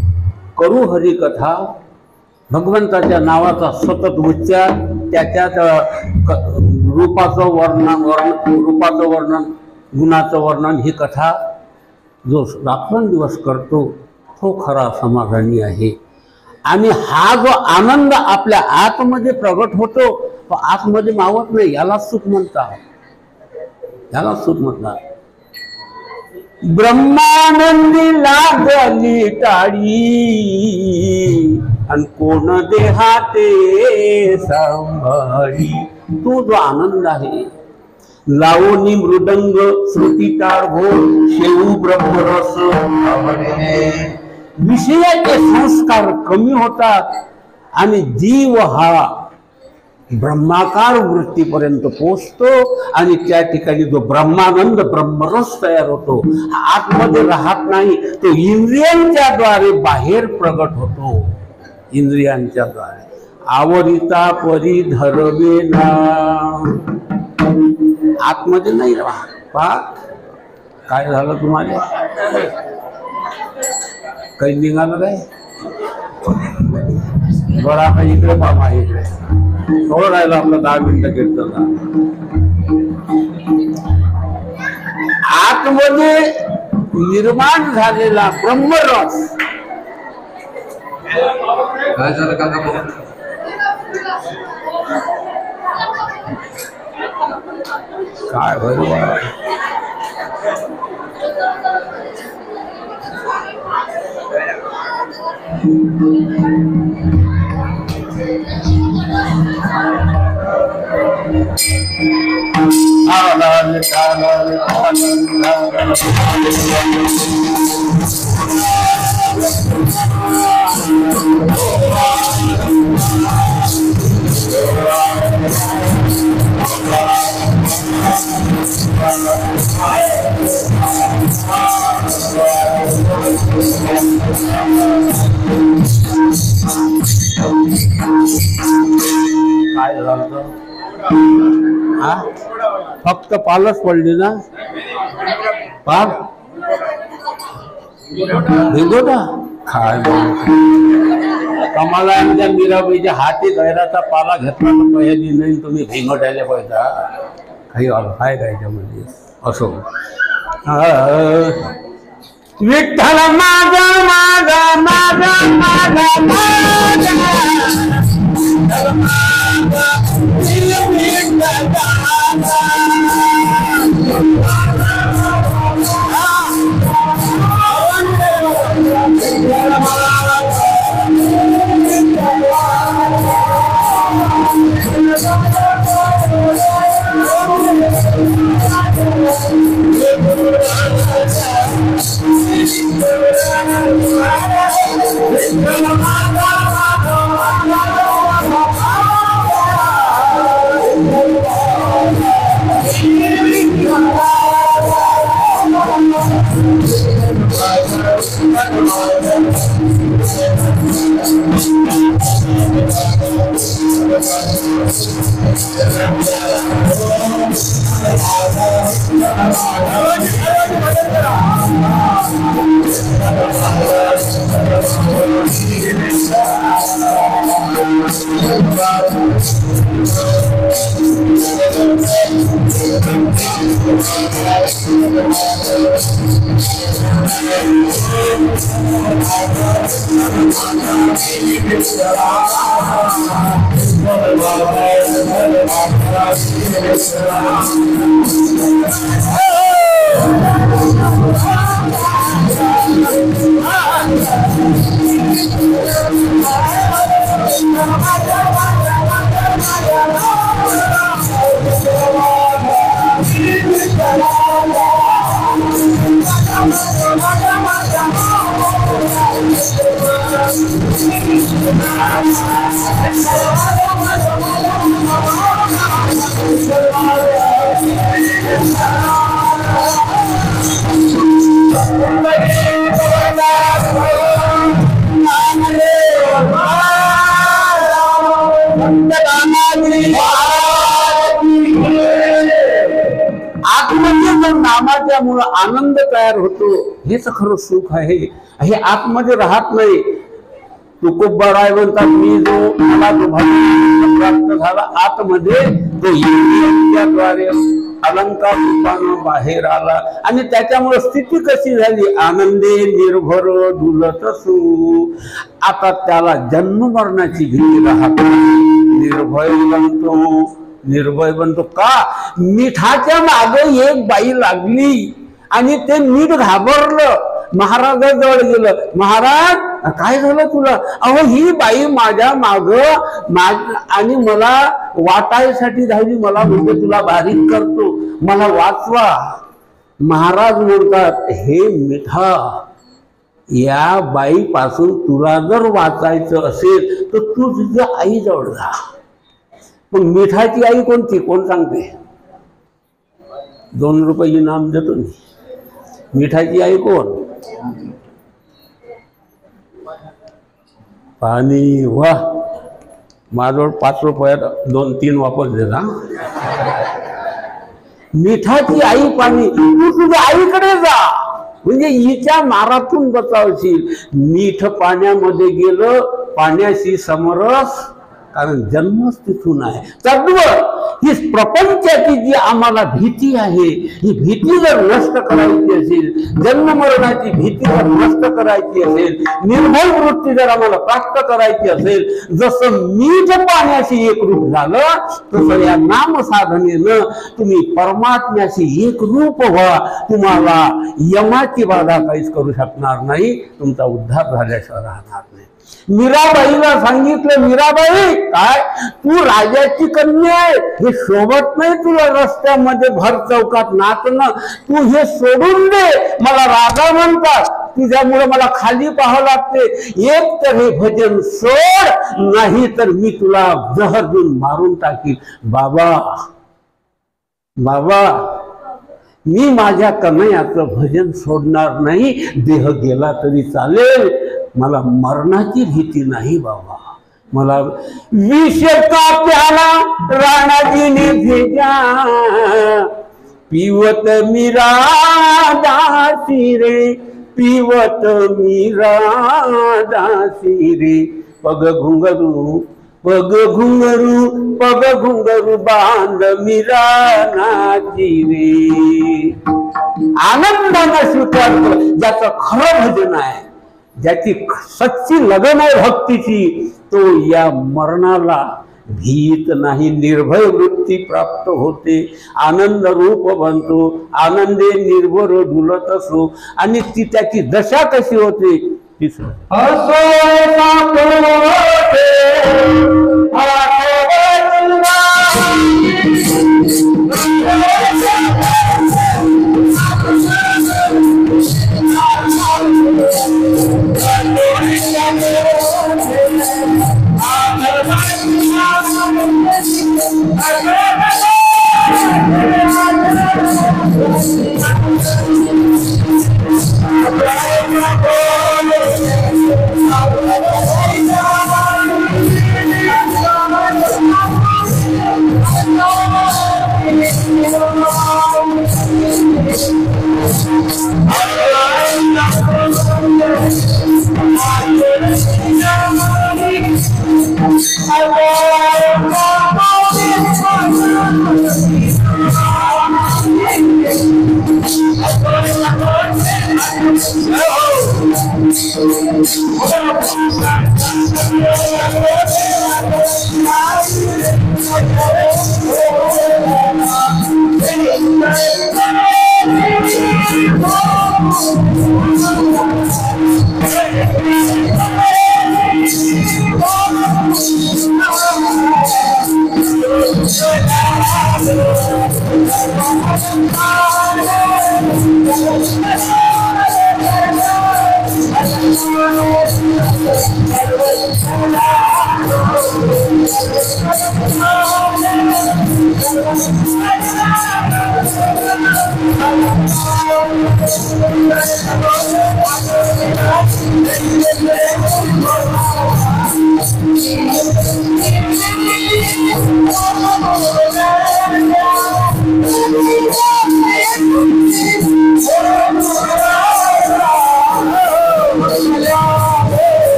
करू हरिकथा. भगवंताच्या नावाचा सतत उच्चार, त्याच्यात रूपाचं वर्णन, गुणाचं वर्णन, ही कथा जो रात्रंदिवस करतो तो खरा समाधानी आहे. आणि हा जो आनंद आपल्या आतमध्ये प्रगट होतो तो आतमध्ये मावत नाही. यालाच सुख म्हणतात, यालाच सुख म्हणतात. ब्रह्मानंदी लागली टाळी आणि कोण देहाते सांभाळी. तो जो आनंद आहे, लावणी मृदंग श्रुती टाळभोर शेऊ ब्रह्मरस, विषयाचे संस्कार कमी होतात आणि जीव हा ब्रह्माकार वृत्तीपर्यंत पोचतो आणि त्या ठिकाणी जो ब्रह्मानंद ब्रह्मरस तयार होतो. आतमध्ये राहत नाही, तो इंद्रियांच्या द्वारे बाहेर प्रगट होतो. इंद्रियांच्या द्वारे आवरिता परी धरवेना, आतमध्ये नाही राहत. पहा काय झालं तुम्हाला, काही निघालं काय बरा का इकडे बाबा इकडे थोडं राहिलं आपलं 10 मिनिटं कीर्तन. आतमध्ये निर्माण झालेला ब्रह्मरस काय झालं काका? काय बरोबर काय झालं हा फक्त पालच पडली ना पाल भिंगोटा काय कमाला आमच्या मीराबाईच्या हाती गैराचा पाला घेतला तर पहिली नाही तुम्ही भिंगोट्याला पैसा काही अर्थ आहे का याच्यामध्ये असो विठ्ठल माझा माझा माझा माझा आतमध्ये जर नामाच्या मुळे आनंद तयार होतो हेच खरं सुख आहे. हे आतमध्ये राहत नाही. तुकोबाराय म्हणतात मी जो मला जो भाग प्राप्त झाला आतमध्ये तो इंद्रियाद्वारे अलंकार रूपानं बाहेर आला आणि त्याच्यामुळे स्थिती कशी झाली आनंदे निर्भर डुलत सू. आता त्याला जन्म मरणाची भीती राहत निर्भय बनतो का मिठाच्या मागे एक बाई लागली आणि ते मीठ घाबरलं. महाराजाजवळ गेलं. महाराज काय झालं तुला? अहो ही बाई माझ्या माग आणि मला वाटायसाठी धावली. मला म्हणजे तुला बारीक करतो मला वाचवा. महाराज म्हणतात हे मिठा या बाई पासून तुला जर वाचायचं असेल तर तू तुझ्या आईजवळ जा. पण मिठाची आई कोणती कोण सांगते? 2 रुपये इनाम देतो मी. मिठाची आई कोण? पाणी वा माझ्याजवळ 5 रुपयात 2-3 वापर देता. मिठाची आई पाणी. तू तुझ्या आईकडे जा म्हणजे हिच्या मारातून बचावशील. मीठ पाण्यामध्ये गेलं पाण्याशी समरस कारण जन्मच तिथून आहे. तत्व ही प्रपंचाची जी आम्हाला भीती आहे, ही भीती जर नष्ट करायची असेल, जन्म मरणाची भीती जर नष्ट करायची असेल, निर्भय वृत्ती जर आम्हाला प्राप्त करायची असेल, जसं मीठ पाण्याशी एकरूप झालं तसं या नाम साधनेनं तुम्ही परमात्म्याशी एकरूप व्हा. तुम्हाला यमाची बाधा काहीच करू शकणार नाही, तुमचा उद्धार झाल्याशिवाय राहणार नाही. मीराबाईला सांगितलं, मीराबाई काय तू राजाची कन्या आहे, हे शोभत नाही तुला रस्त्यामध्ये भर चौकात नाचणं, तू हे सोडून दे. मला राजा म्हणतात, तुझ्यामुळे मला खाली पाहावं लागते. एक तर हे भजन सोड, नाही तर मी तुला जहर देऊन मारून टाकील. बाबा बाबा मी माझ्या कन्हैयाचं भजन सोडणार नाही, देह गेला तरी चालेल, मला मरणाची भीती नाही बाबा. मला विष का प्याला राणाजीने भेजा, पिवत मीरा दासी रे, पिवत मीरा दासी रे. पग घुंगरू पग घुंगरू पग घुंगरू बांध मीरा नाची रे. आनंदाने स्वीकार कर. ज्याचं खरं भजन आहे, ज्याची सच्ची लगन आहे भक्तीची, तो या मरणाला भीत नाही, निर्भय वृत्ती प्राप्त होते, आनंद रूप बनतो, आनंदे निर्भर डुलत असो. आणि ती त्याची दशा कशी होते तिसरं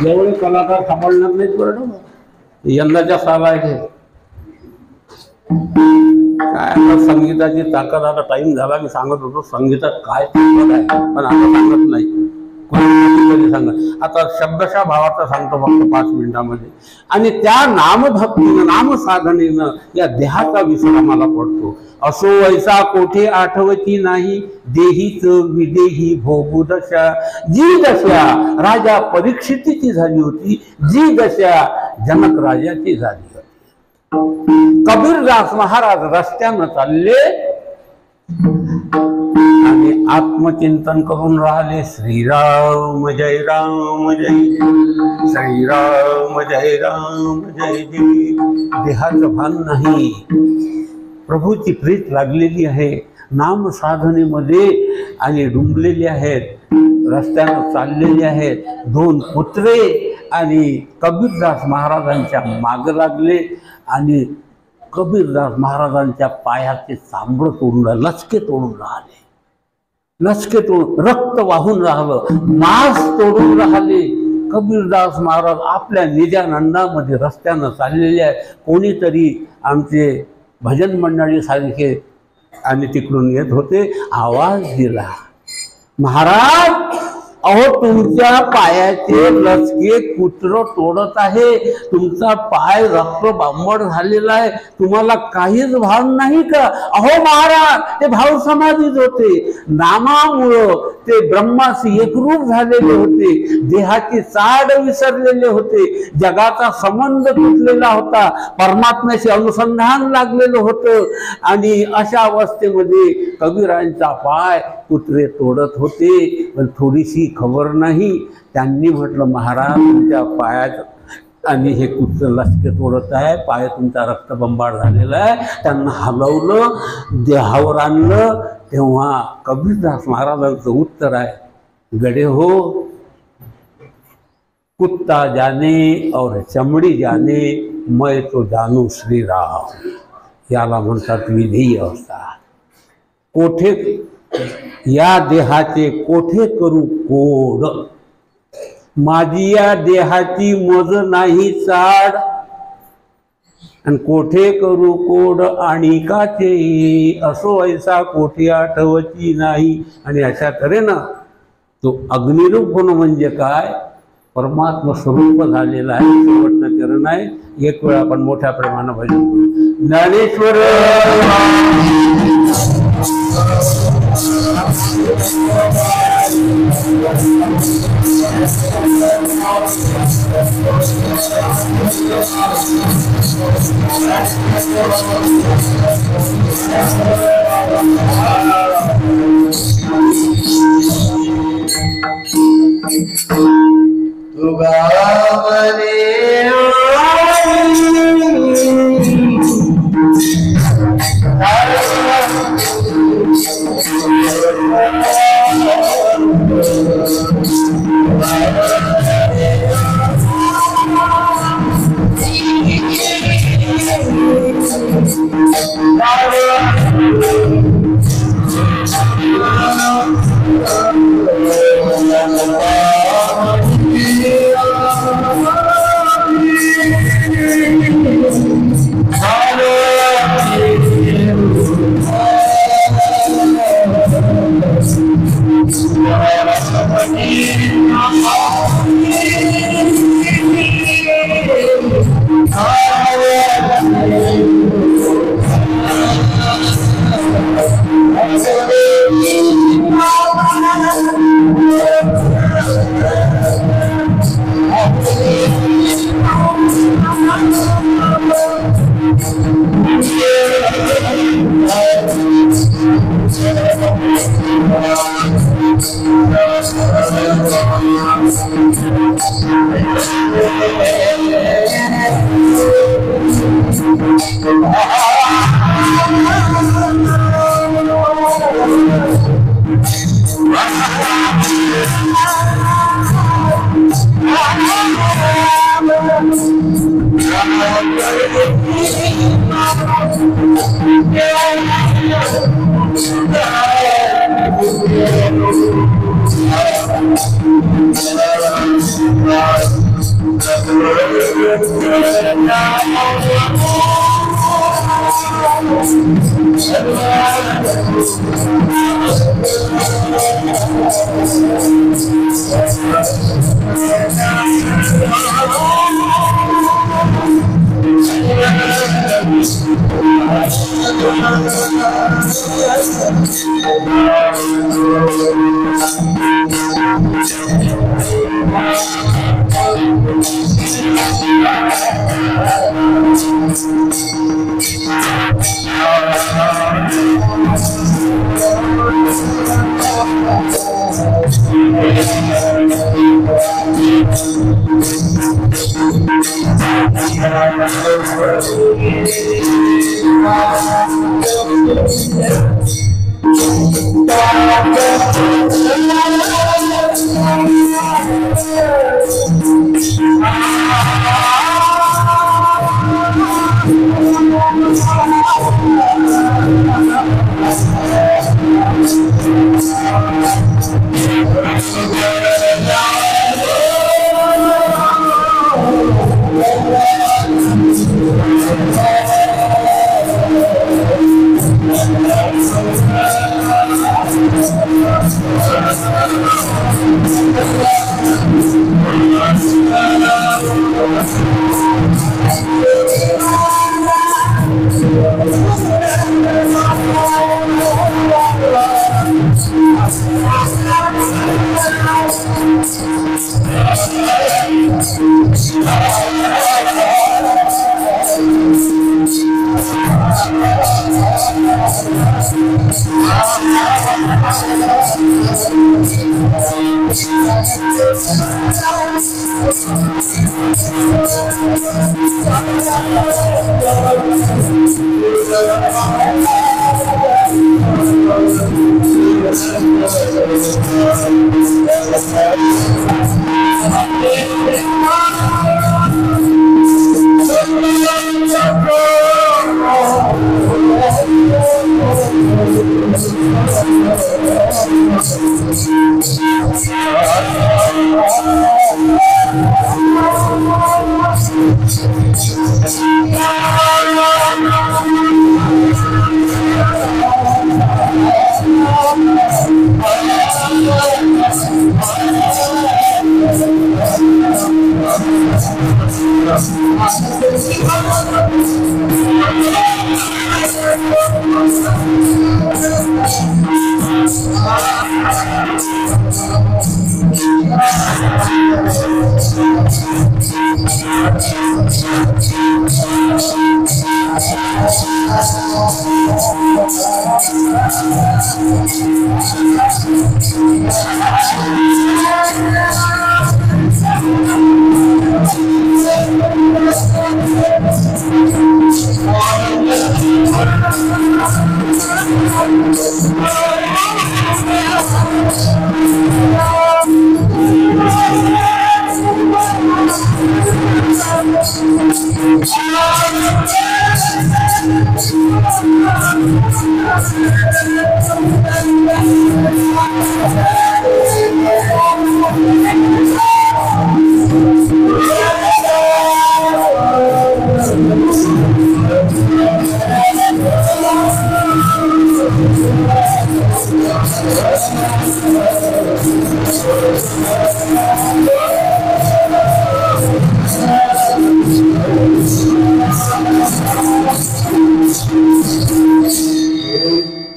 एवढे कलाकार सांभाळणार नाहीत बरं. यंदाच्या साल आहे काय संगीताची ताकद. आता टाइम झाला, मी सांगत होतो संगीतात काय ताकद आहे, पण आता सांगत नाही, कोणी सांगत. आता शब्दशः भावाचा सांगतो फक्त 5 मिनिटांमध्ये. आणि त्या नामभक्तीनं नाम साधनेनं या देहाचा विसर आम्हाला पडतो. असो वैसा कोठे आठवती नाही, देहीच विदेही भोगू दशा. जी दशा राजा परीक्षितीची झाली होती, जी दशा जनक राजाची झाली होती. कबीरदास महाराज रस्त्यानं चालले आणि आत्मचिंतन करून राहिले. श्रीराम जय राम जय जय, श्रीराम जय राम जय जय. देहाचं भान नाही, प्रभूची प्रीत लागलेली आहे. नाम साधनेमध्ये आणि डुंबलेले आहेत, रस्त्यानं चाललेले आहेत. 2 कुत्रे आणि कबीरदास महाराजांच्या मागं लागले आणि कबीरदास महाराजांच्या पायाचे चांबडं तोडून, लचके तोडून राहिले, लचके तोडून रक्त वाहून राहिलं, मांस तोडून राहिले. कबीरदास महाराज आपल्या निजानंदामध्ये रस्त्यानं चाललेले आहे. कोणीतरी आमचे भजन मंडळीसारखे आणि तिकडून येत होते, आवाज दिला, महाराज अहो तुमच्या पायाचे लचके कुत्र तोडत आहे, तुमचा पाय रक्त बांबड झालेला आहे, तुम्हाला काहीच भान नाही का? अहो महाराज, ते भाव समाधीच होते, नामामुळं ते ब्रह्माशी एकरूप झालेले होते, देहाची चाड विसरलेले होते, जगाचा संबंध तुटलेला होता, परमात्म्याशी अनुसंधान लागलेलं होतं. आणि अशा अवस्थेमध्ये कबीरांचा पाय कुत्रे तोडत होते, पण थोडीशी खबर नाही. त्यांनी म्हटलं, महाराज तुमच्या पायात आणि हे कुत्र लचके तोडत आहे, पाय तुमचा रक्तबंबाळ झालेला आहे. त्यांना हलवलं, देहावर आणलं. तेव्हा कबीरदास महाराजांचं उत्तर आहे, गडे हो, कुत्ता जाने और चमडी जाने, मैं तो जानू श्रीराम. याला म्हणतात विधी अवस्था. कोठे या देहाचे कोठे करू कोड, माझी या देहाची मज नाही चाड, आणि कोठे करू कोड आणि काचे, असो ऐसा कोठे आठवची नाही. आणि अशा तऱ्हेनं तो अग्निरूप होणं म्हणजे काय, परमात्मा स्वरूप झालेला आहे. शेवटचं चरण आहे. एक वेळा आपण मोठ्या प्रेमानं भजन करू. ज्ञानेश्वर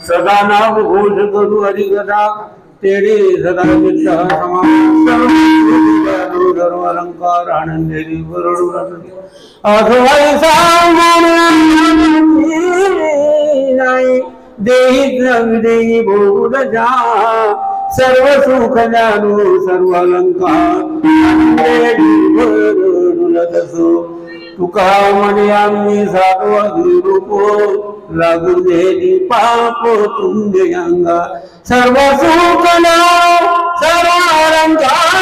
सदा नाम घोष करू हरिकथा तेरे सदा सर्व अलंकार आनंदेरी देही बोल जा सर्व सुख जाणू सर्व अलंकार तुका म्हणे आम्ही सातवा रूप लागू देली पाप तुंगे अंगा सर्व सुख सर्व अलंकार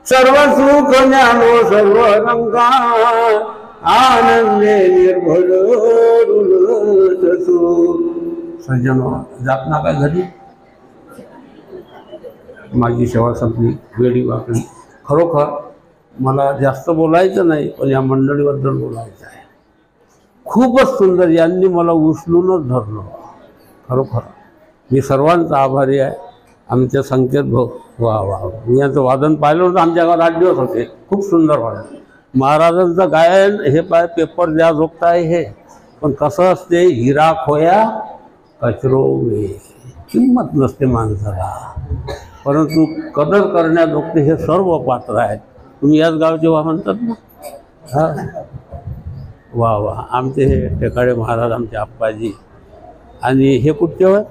सर्व सुख ज्ञानो सर्व अलंकार आनंदे निर्भर सज्जनो जात ना काय घरी माझी सेवा संपली वेळी वाकली खरोखर मला जास्त बोलायचं नाही पण या मंडळीबद्दल बोलायचं आहे खूपच सुंदर यांनी मला उचलूनच धरलं खरोखर मी सर्वांचा आभारी आहे आमच्या संकेत भाऊ वा वा मी यांचं वादन पाहिलं होतं आमच्या गावात 8 दिवस होते खूप सुंदर वादन महाराजांचं गायन हे पाय पेपर द्या जोगता आहे हे पण कसं असते हिरा खोया कचरो वे किंमत नसते माणसाला परंतु कदर करण्याजोगते हे सर्व पात्र आहेत तुम्ही याच गावचे वा म्हणतात ना हां वा वा आमचे हे टेकाडे महाराज आमचे आप्पाजी आणि हे कुठचे होय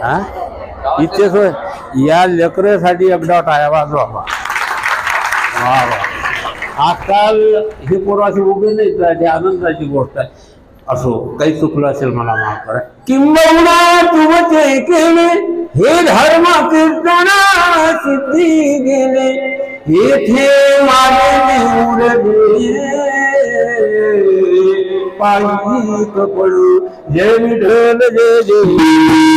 हां इथेच होय या लेकरेसाठी एकदा टाळ्या वाजवा वा वा आजकाल हे पोराशी उभे नाही ते आनंदाची गोष्ट आहे असो काही चुकलं असेल मला माफ करा किंबहुना तुमचे केले हे धर्म कीर्तना सिद्धी गेले येथे माझे उरले पायी कपडू जय विठ्ठल जय जय